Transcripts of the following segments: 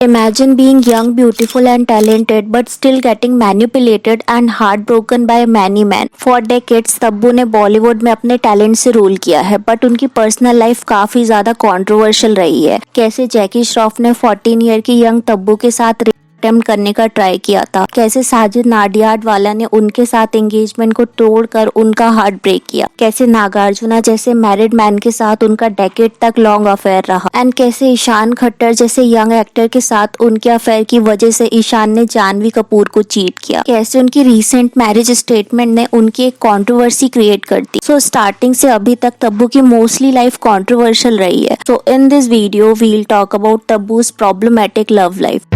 Imagine being young, beautiful and talented but still getting manipulated and heartbroken by many men. For decades Tabu ने बॉलीवुड में अपने talent से rule किया है but उनकी पर्सनल लाइफ काफी ज्यादा कंट्रोवर्शियल रही है। कैसे जैकी श्रॉफ ने 14 ईयर की यंग तब्बू के साथ अटेम्प्ट करने का ट्राई किया था, कैसे साजिद नाडियाडवाला ने उनके साथ एंगेजमेंट को तोड़कर उनका हार्ट ब्रेक किया, कैसे नागार्जुना जैसे मैरिड मैन के साथ उनका डेकेड तक लॉन्ग अफेयर रहा एंड कैसे ईशान खट्टर जैसे यंग एक्टर के साथ उनके अफेयर की वजह से ईशान ने जानवी कपूर को चीट किया, कैसे उनकी रिसेंट मैरिज स्टेटमेंट ने उनकी एक कंट्रोवर्सी क्रिएट कर दी। सो स्टार्टिंग से अभी तक तब्बू की मोस्टली लाइफ कंट्रोवर्शियल रही है। So in this video we will talk about Tabu's problematic love life.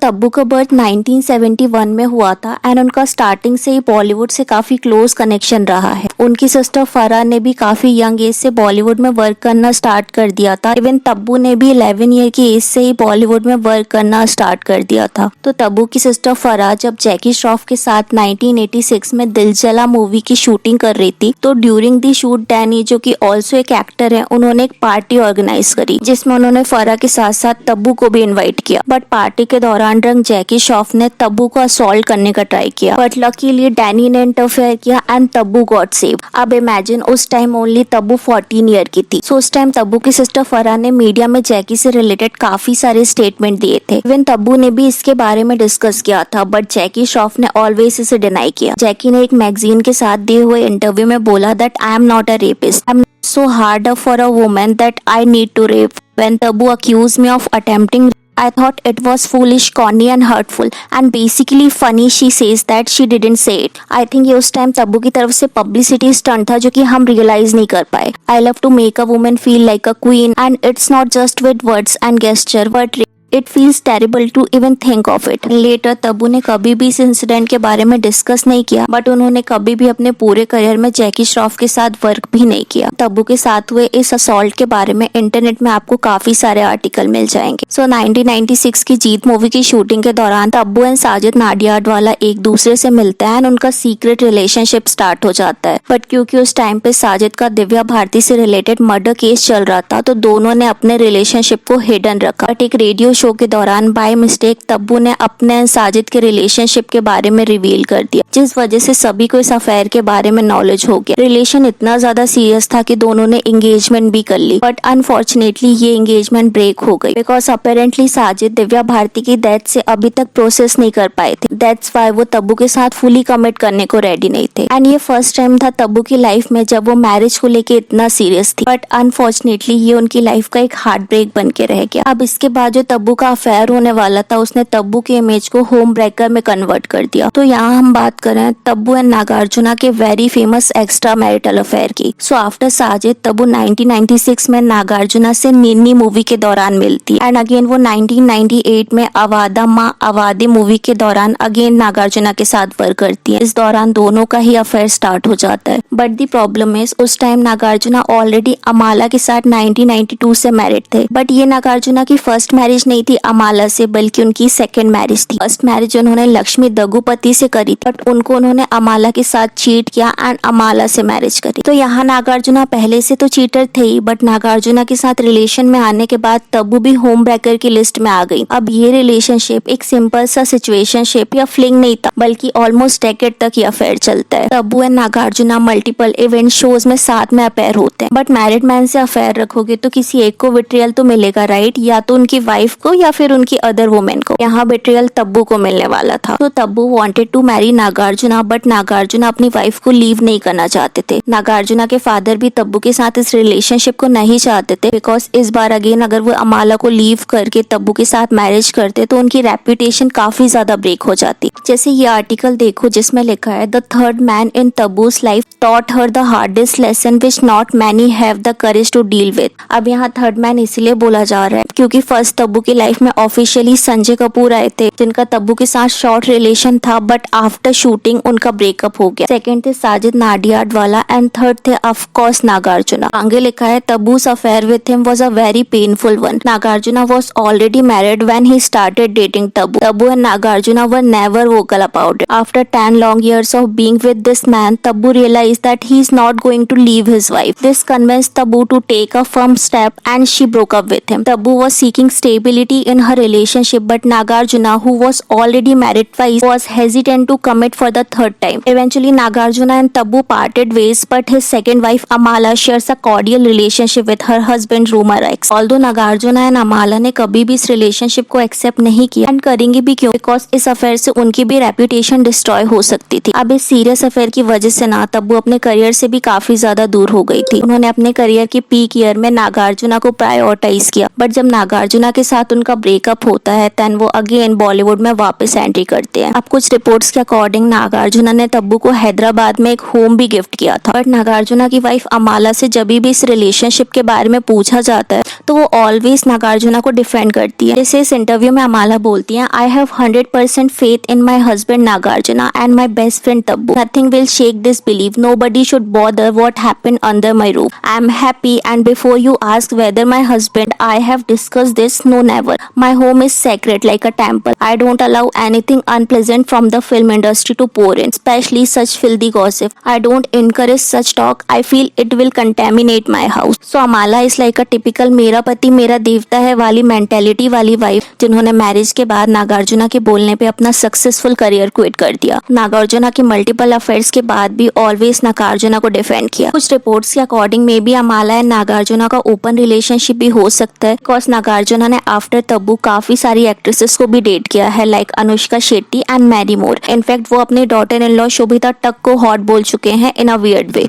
Tabu का बर्थ 1971 में हुआ था एंड उनका स्टार्टिंग से ही बॉलीवुड से काफी क्लोज कनेक्शन रहा है। उनकी सिस्टर फराह ने भी काफी यंग एज से बॉलीवुड में वर्क करना स्टार्ट कर दिया था। इवन तब्बू ने भी 11 ईयर की एज से ही बॉलीवुड में वर्क करना स्टार्ट कर दिया था। तो तब्बू की सिस्टर फराह जब जैकी श्रॉफ के साथ 1986 में दिल जला मूवी की शूटिंग कर रही थी तो ड्यूरिंग दी शूट डैनी जो कि ऑल्सो एक एक्टर है, उन्होंने एक पार्टी ऑर्गेनाइज करी जिसमें उन्होंने फराह के साथ साथ तब्बू को भी इन्वाइट किया। बट पार्टी के दौरान जैकी श्रॉफ ने तब्बू को असॉल्ट करने का ट्राई किया बट लकीली डैनी ने इंटरफेयर किया एंड तब्बू गॉट सेव। अब इमेजिन उस टाइम ओनली तब्बू 14 ईयर की थी। सो उस टाइम तब्बू की सिस्टर फराह ने मीडिया में जैकी से रिलेटेड काफी सारे स्टेटमेंट दिए थे। इवन तब्बू ने भी इसके बारे में डिस्कस किया था बट जैकी श्रॉफ ने ऑलवेज इसे डिनाई किया। जैकी ने एक मैगजीन के साथ दिए हुए इंटरव्यू में बोला that I am not a rapist, I am so harder for a woman that I need to rape. When Tabu accused me of attempting, I thought it was foolish, corny and hurtful and basically funny. She says that she didn't say it. I think ये उस time Tabu की तरफ से publicity stunt था जो कि हम realise नहीं कर पाए। I love to make a woman feel like a queen and it's not just with words and gesture but It feels terrible to even think of it. Later Tabu ने कभी भी इस इंसिडेंट के बारे में डिस्कस नहीं किया बट उन्होंने कभी भी अपने पूरे करियर में जैकी श्रॉफ के साथ वर्क भी नहीं किया। तब्बू के साथ हुए इस असॉल्ट के बारे में इंटरनेट में आपको काफी सारे आर्टिकल मिल जाएंगे। 1996 की जीत मूवी की शूटिंग के दौरान तब्बू एंड साजिद नाडियाडवाला एक दूसरे से मिलते हैं एंड उनका सीक्रेट रिलेशनशिप स्टार्ट हो जाता है। बट क्योंकि उस टाइम पे साजिद का दिव्या भारती से रिलेटेड मर्डर केस चल रहा था तो दोनों ने अपने रिलेशनशिप को हिडन रखा। बट एक रेडियो शो के दौरान बाय मिस्टेक तब्बू ने अपने साजिद के रिलेशनशिप के बारे में रिवील कर दिया जिस वजह से सभी को इस अफेयर के बारे में नॉलेज हो गया। रिलेशन इतना ज्यादा सीरियस था कि दोनों ने एंगेजमेंट भी कर ली बट अनफॉर्चुनेटली ये एंगेजमेंट ब्रेक हो गई बिकॉज अपेरेंटली साजिद दिव्या भारती की डेथ से अभी तक प्रोसेस नहीं कर पाए थे। दैट्स व्हाई वो तब्बू के साथ फुली कमिट करने को रेडी नहीं थे एंड ये फर्स्ट टाइम था तब्बू की लाइफ में जब वो मैरिज को लेके इतना सीरियस थी बट अनफॉर्चुनेटली ये उनकी लाइफ का एक हार्ट ब्रेक बन के रह गया। अब इसके बाद जो तब्बू का अफेयर होने वाला था उसने तब्बू के इमेज को होम ब्रेकर में कन्वर्ट कर दिया। तो यहाँ हम बात करें तब्बू एंड नागार्जुना के very famous extra marital affair की। सो आफ्टर साजिद तब्बू 1996 में नागार्जुना से निन्नी मूवी के दौरान मिलती एंड अगेन वो 1998 में अवादा माँ अवादी मूवी के दौरान अगेन नागार्जुना के साथ वर्क करती है। इस दौरान दोनों का ही अफेयर स्टार्ट हो जाता है बट दी प्रॉब्लम इज उस टाइम नागार्जुना ऑलरेडी अमाला के साथ 1992 से मैरिड थे बट ये नागार्जुना की फर्स्ट मैरिज नहीं थी अमाला से बल्कि उनकी सेकंड मैरिज थी। फर्स्ट मैरिज उन्होंने लक्ष्मी दगुपति से करी थी बट उनको उन्होंने अमाला के साथ चीट किया एंड अमाला से मैरिज करी। तो यहाँ नागार्जुना पहले से तो चीटर थे ही बट नागार्जुना के साथ रिलेशन में आने के बाद तब्बू भी होम ब्रेकर की लिस्ट में आ गई। अब ये रिलेशनशिप एक सिंपल सा सिचुएशनशिप या फ्लिंग नहीं था बल्कि ऑलमोस्ट डेकेड तक ये अफेयर चलता है। Tabu and Nagarjuna multiple event shows में साथ में अफेयर होते हैं बट मैरिड मैन से अफेयर रखोगे तो किसी एक को विट्रियल तो मिलेगा राइट, या तो उनकी वाइफ को या फिर उनकी अदर वुमेन को। यहाँ बेट्रियल तब्बू को मिलने वाला था। तो Tabu wanted to marry Nagarjuna but Nagarjuna अपनी वाइफ को लीव नहीं करना चाहते थे। नागार्जुना के फादर भी तब्बू के साथ इस रिलेशनशिप को नहीं चाहते थे बिकॉज इस बार अगेन अगर वो अमाला को लीव करके तब्बू के साथ मैरिज करते तो उनकी रेपुटेशन काफी ज्यादा ब्रेक हो जाती। जैसे ये आर्टिकल देखो जिसमें लिखा है the third man in Tabu's life taught her the hardest lesson which not many have the courage to deal with। अब यहाँ थर्ड मैन इसलिए बोला जा रहा है क्योंकि फर्स्ट तब्बू की लाइफ में ऑफिशियली संजय कपूर आए थे, जिनका तब्बू के साथ शॉर्ट रिलेशन था, बट आफ्टर शूटिंग उनका ब्रेकअप हो गया। सेकंड थे साजिद नाडियाडवाला एंड थर्ड थे ऑफ कोर्स नागार्जुना। आगे लिखा है तब्बू's affair with him was a very painful one. Nagarjuna was already married when he started dating Taboo. Taboo and Nagarjuna were never vocal about it. After 10 long years of being with this man, Taboo realized that he is not going to leave his wife. This convinced Taboo to take a firm step and she broke up with him. Taboo was seeking stability in her relationship, but Nagarjuna, who was already married twice, was hesitant to commit for the third time. Eventually, Nagarjuna and Taboo parted ways, but his second wife Amala shares a cordial relationship with her husband Rumor X. Although Nagarjuna and Amala ने कभी भी इस relationship को accept नहीं किया and करेंगे भी क्यों, बिकॉज इस अफेयर से उनकी भी रेपुटेशन डिस्ट्रॉय हो सकती थी। अब इस सीरियस अफेयर की वजह से ना तब्बू अपने करियर से भी काफी ज्यादा दूर हो गई थी। उन्होंने अपने करियर की पीक ईयर में नागार्जुना को प्रायोरिटाइज किया, बट जब नागार्जुना के साथ उनका ब्रेकअप होता है देन वो अगेन बॉलीवुड में वापस एंट्री करते हैं। अब कुछ रिपोर्ट्स के अकॉर्डिंग नागार्जुना ने तब्बू को हैदराबाद में एक होम भी गिफ्ट किया था, बट नागार्जुना की वाइफ अमाला से जब भी इस रिलेशनशिप के बारे में पूछा जाता है तो वो ऑलवेज नागार्जुना को डिफेंड करती है। जैसे इस इंटरव्यू में अमाला बोलती हैं, I have 100% faith in my husband Nagarjuna and my best friend Tabu. Nothing will shake this believe, nobody should bother what happened under my roof. I am happy and before you ask whether my husband I have discussed this, no never. My home is sacred like a temple. I don't allow anything unpleasant from the film industry to pour in, especially such filthy gossip. I don't encourage such talk. I feel it will contaminate my house. So Amala is like a typical मेरा पति मेरा देवता है वाली mentality वाली wife, जिन्होंने marriage के बाद नागार्जुना के बोलने पे अपना सक्सेसफुल करियर क्विट कर दिया। नागार्जुना के मल्टीपल अफेयर्स के बाद भी ऑलवेज नागार्जुना को डिफेंड किया। कुछ रिपोर्ट्स के according may be अमाला and Nagarjuna का ओपन रिलेशनशिप भी हो सकता है, बिकॉज नागार्जुना ने आफ्टर तब्बू काफी सारी एक्ट्रेसेस को भी डेट किया है, like Anushka Shetty and many more. In fact वो अपने डॉटर इन लॉ शोभिता टक को हॉट बोल चुके हैं in a weird way.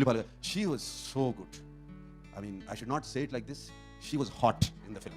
She was so good. I mean, I should not say it like this. She was hot in the film.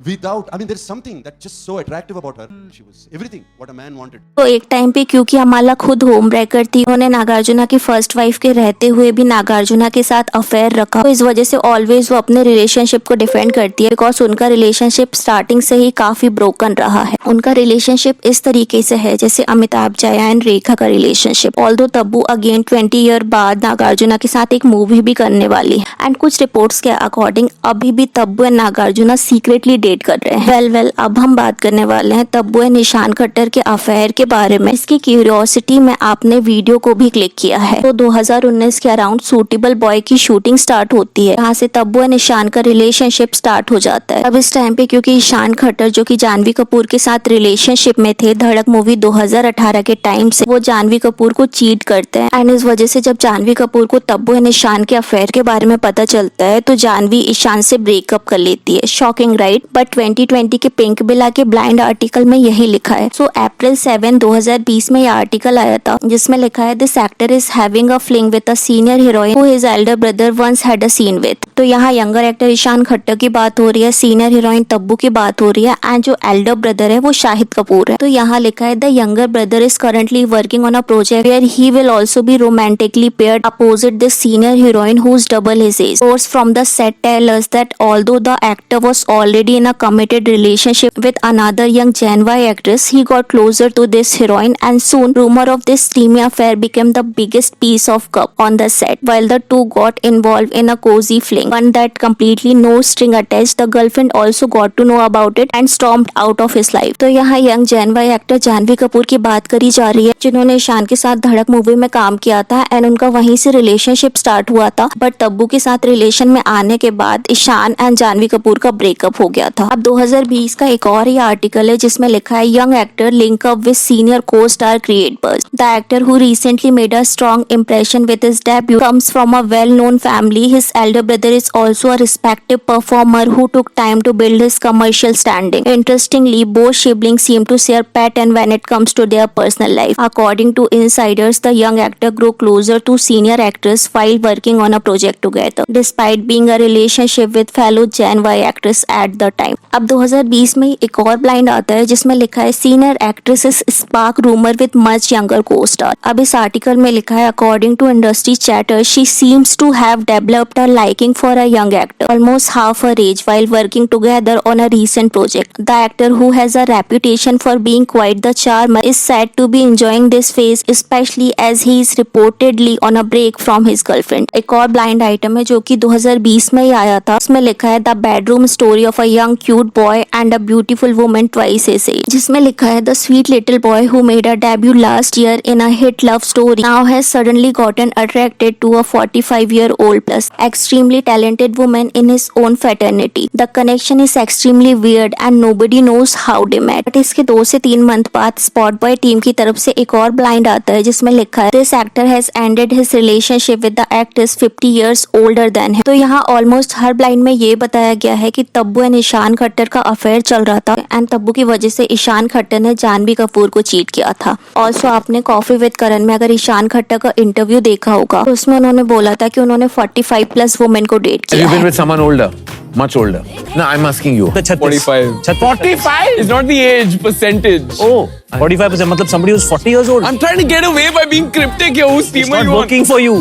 Without, I mean, there's something that's just so attractive about her. She was everything what a man wanted. तो एक time पे क्योंकि अमाला खुद home breaker थी, उन्होंने नागार्जुना की first wife के रहते हुए भी नागार्जुना के साथ अफेयर रखा, तो इस वजह से ऑलवेज वो अपने रिलेशनशिप को डिफेंड करती है, बिकॉज उनका रिलेशनशिप स्टार्टिंग से ही काफी ब्रोकन रहा है। उनका रिलेशनशिप इस तरीके से है जैसे अमिताभ जया एंड रेखा का relationship. Although Tabu again 20 year बाद नागार्जुना के साथ एक मूवी भी करने वाली है, एंड कुछ रिपोर्ट्स के अकॉर्डिंग अभी भी Tabu and Nagarjuna secretly date कर रहे हैं। वेल अब हम बात करने वाले हैं तब्बू एंड निशान खट्टर के अफेयर के बारे में। इसकी क्यूरियोसिटी में आपने वीडियो को भी क्लिक किया है। तो 2019 के अराउंड सूटेबल बॉय की शूटिंग स्टार्ट होती है, यहाँ से तब्बू एंड निशान का रिलेशनशिप स्टार्ट हो जाता है। अब इस टाइम पे क्योंकि ईशान खट्टर जो कि जानवी कपूर के साथ रिलेशनशिप में थे, धड़क मूवी 2018 के टाइम से वो जानवी कपूर को चीट करते हैं, एंड इस वजह से जब जानवी कपूर को तब्बू एंड निशान के अफेयर के बारे में पता चलता है तो जानवी ईशान से ब्रेकअप कर लेती है। शॉकिंग राइट, बट 2020 के पिंक बिला के ब्लाइंड आर्टिकल में यही लिखा है। सो अप्रैल 7, 2020 में यह आर्टिकल आया था जिसमें लिखा है this actor is having a fling with a senior heroine who his elder brother once had a scene with. तो यहाँ यंगर एक्टर ईशान खट्टर की बात हो रही है, सीनियर हीरोइन तब्बू की बात हो रही है, एंड जो एल्डर ब्रदर है वो शाहिद कपूर है। तो यहाँ लिखा है the younger brother is currently working on a project where he will also be romantically paired opposite this senior heroine who is double his age. Source from the set tell us that although the actor was already in a committed relationship with another young Gen Y actress, he got closer to this heroine, and soon rumor of this steamy affair became the biggest piece of cup on the set. While the two got involved in a cozy fling, one that completely no string attached, the girlfriend also got to know about it and stormed out of his life. तो यहाँ young Gen Y actor Janhvi Kapoor की बात करी जा रही है, जिन्होंने ईशान के साथ धड़क मूवी में काम किया था, एंड उनका वहीं से रिलेशनशिप स्टार्ट हुआ था, बट तब्बू के साथ रिलेशन में आने के बाद ईशान एंड जानवी कपूर का ब्रेकअप हो गया था। अब 2020 का एक और ही आर्टिकल है जिसमें लिखा है young actor link up with senior co-star create buzz. The actor who recently made a strong impression with his debut comes from a well-known family. His elder brother is also a respected performer who took time to build his commercial standing. Interestingly, both siblings seem to share pattern when it comes to their personal life. According to insiders, the young actor grew closer to senior actress while working on a project together, despite being a relationship with fellow Gen Y actress at the time. Time. अब 2020 में एक और blind आता है जिसमें लिखा है senior actresses spark rumour with much younger co-star. अब इस आर्टिकल में लिखा है according to industry chatter she seems to have developed a liking for a young actor almost half her age while working together on a recent project. The actor, who has a reputation for being quite the charmer, is said to be enjoying this phase especially as he is reportedly on a break from his girlfriend. एक और blind item है जो कि 2020 में ही आया था। इसमें लिखा है the bedroom story of a young cute boy and a beautiful woman twice his age, जिसमें लिखा है the sweet little boy who made a debut last year in a hit love story now has suddenly gotten attracted to a 45-year-old plus extremely talented woman in his own fraternity. The connection is extremely weird and nobody knows how they met. But इसके 2 से 3 month बाद spot boy team की तरफ से एक और blind आता है जिसमें लिखा है this actor has ended his relationship with the actress 50 years older than him. तो यहाँ ऑलमोस्ट हर ब्लाइंड में ये बताया गया है कि तब्बू एंड ईशान खट्टर का अफेयर चल रहा था एंड तब्बू की वजह से ईशान खट्टर ने जानवी कपूर को चीट किया था। ऑल्सो आपने कॉफी विद करण में अगर ईशान खट्टर का इंटरव्यू देखा होगा तो उसमें उन्होंने बोला था कि उन्होंने 45 प्लस वुमेन को डेट Have किया you been है। with someone older? Much older? No, I'm asking you. 45. 45? It's not the age, percentage. Oh, 45%. मतलब somebody who's 40 years old. I'm trying to get away by being cryptic here. Whose It's team are not you on? working for you.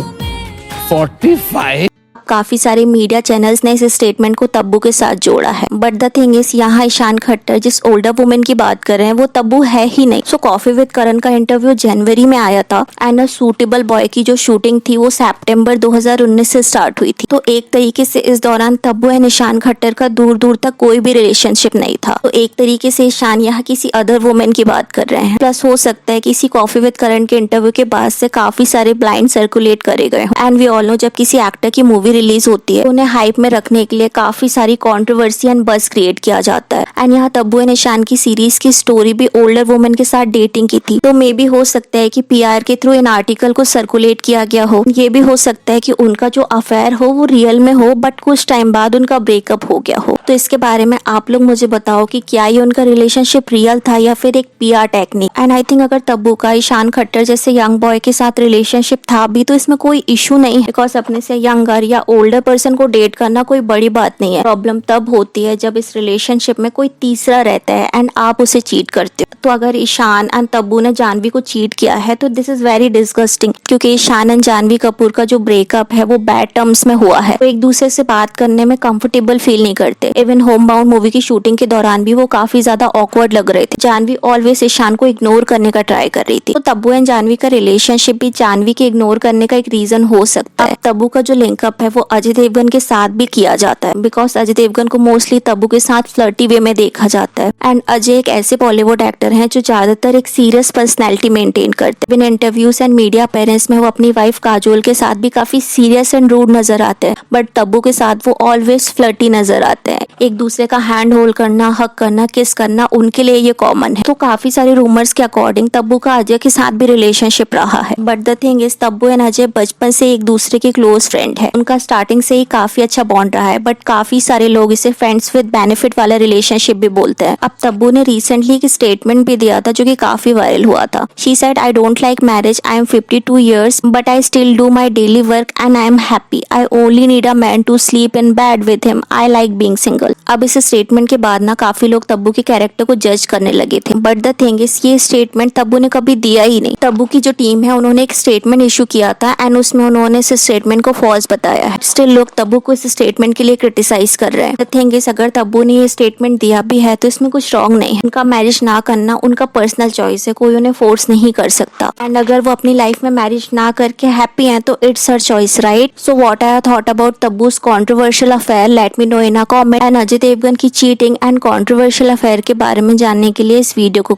45? काफी सारे media channels ने इस statement को तब्बू के साथ जोड़ा है बट द थिंग इज यहाँ ईशान खट्टर जिस ओल्डर वुमेन की बात कर रहे हैं वो तब्बू है ही नहीं। सो कॉफी विद करण का इंटरव्यू जनवरी में आया था एंड अ सूटेबल बॉय की जो शूटिंग थी वो सितंबर 2019 से स्टार्ट हुई थी। तो एक तरीके से इस दौरान तब्बू एंड ईशान खट्टर का दूर दूर तक कोई भी रिलेशनशिप नहीं था। तो एक तरीके से ईशान यहाँ किसी अदर वुमेन की बात कर रहे हैं। प्लस हो सकता है किसी कॉफी विद करण के इंटरव्यू के बाद से काफी सारे ब्लाइंड सर्कुलेट करे गए एंड वी ऑल नो जब किसी एक्टर की मूवी रिलीज होती है उन्हें हाइप में रखने के लिए काफी सारी कंट्रोवर्सी एंड बस क्रिएट किया जाता है एंड यहाँ तब्बू एंड ईशान की सीरीज की स्टोरी भी ओल्डर वुमेन के साथ डेटिंग की थी। तो मे भी हो सकता है कि पीआर के थ्रू इन आर्टिकल को सर्कुलेट किया गया हो। ये भी हो सकता है कि उनका जो अफेयर हो वो रियल में हो बट कुछ टाइम बाद उनका ब्रेकअप हो गया हो। तो इसके बारे में आप लोग मुझे बताओ कि क्या ये उनका रिलेशनशिप रियल था या फिर एक PR technique. And I think अगर तब्बू का ईशान खट्टर जैसे यंग बॉय के साथ रिलेशनशिप था भी तो इसमें कोई इशू नहीं है बिकॉज अपने से यंगर या ओल्डर पर्सन को डेट करना कोई बड़ी बात नहीं है। प्रॉब्लम तब होती है जब इस रिलेशनशिप में कोई तीसरा रहता है एंड आप उसे चीट करते हो। तो अगर ईशान एंड तब्बू ने जानवी को चीट किया है तो दिस इज वेरी डिस्गस्टिंग क्योंकि ईशान एंड जानवी कपूर का जो ब्रेकअप है वो बैड टर्म्स में हुआ है। तो एक दूसरे से बात करने में कंफर्टेबल फील नहीं करते। इवन होम बाउंड मूवी की शूटिंग के दौरान भी वो काफी ज्यादा ऑकवर्ड लग रहे थे। जानवी ऑलवेज ईशान को इग्नोर करने का ट्राई कर रही थी। तो तब्बू एंड जानवी का रिलेशनशिप भी जानवी के इग्नोर करने का एक रीजन हो सकता है। तब्बू का जो लिंकअप है वो अजय देवगन के साथ भी किया जाता है बिकॉज अजय देवगन को मोस्टली तब्बू के साथ फ्लर्टी वे में देखा जाता है एंड अजय एक ऐसे बॉलीवुड एक्टर हैं जो ज्यादातर एक सीरियस पर्सनैलिटी मेंटेन करते हैं। In interviews and media appearance में वो अपनी वाइफ काजोल के साथ भी काफी सीरियस एंड रूड नजर आते हैं बट तब्बू के साथ वो ऑलवेज फ्लर्टी नजर आते हैं। एक दूसरे का हैंड होल्ड करना, हक करना, किस करना उनके लिए ये कॉमन है। तो काफी सारे रूमर्स के अकॉर्डिंग तब्बू का अजय के साथ भी रिलेशनशिप रहा है but the thing is Tabu and Ajay बचपन से एक दूसरे के क्लोज फ्रेंड है। उनका स्टार्टिंग से ही काफी अच्छा बॉन्ड रहा है बट काफी सारे लोग इसे फ्रेंड्स विद बेनिफिट वाला रिलेशनशिप भी बोलते हैं। अब तब्बू ने रिसेंटली एक स्टेटमेंट भी दिया था जो कि काफी वायरल हुआ था। She said I don't like marriage, I am 52 years but I still do my daily work and I am happy, I only need a man to sleep in bed with him, I like being single. अब इस statement के बाद ना काफी लोग तब्बू के character को जज करने लगे थे बट द थिंग इज ये स्टेटमेंट तब्बू ने कभी दिया ही नहीं। तब्बू की जो टीम है उन्होंने एक स्टेटमेंट इशू किया था एंड उसमें उन्होंने इस स्टेटमेंट को फॉल्स बताया है। स्टिल लोग तब्बू को इस स्टेटमेंट के लिए क्रिटिसाइज कर रहे हैं। द थिंग इज अगर तब्बू ने ये स्टेटमेंट दिया भी है तो इसमें कुछ रॉन्ग नहीं है। उनका मैरिज ना करना उनका पर्सनल चॉइस है, कोई उन्हें फोर्स नहीं कर सकता एंड अगर वो अपनी लाइफ में मैरिज ना करके हैप्पी हैं तो it's her choice, right? So what I thought about Tabu's controversial affair, let me know in a comment। And Ajay Devgan की चीटिंग एंड कंट्रोवर्शियल अफेयर के बारे में जानने के लिए इस वीडियो को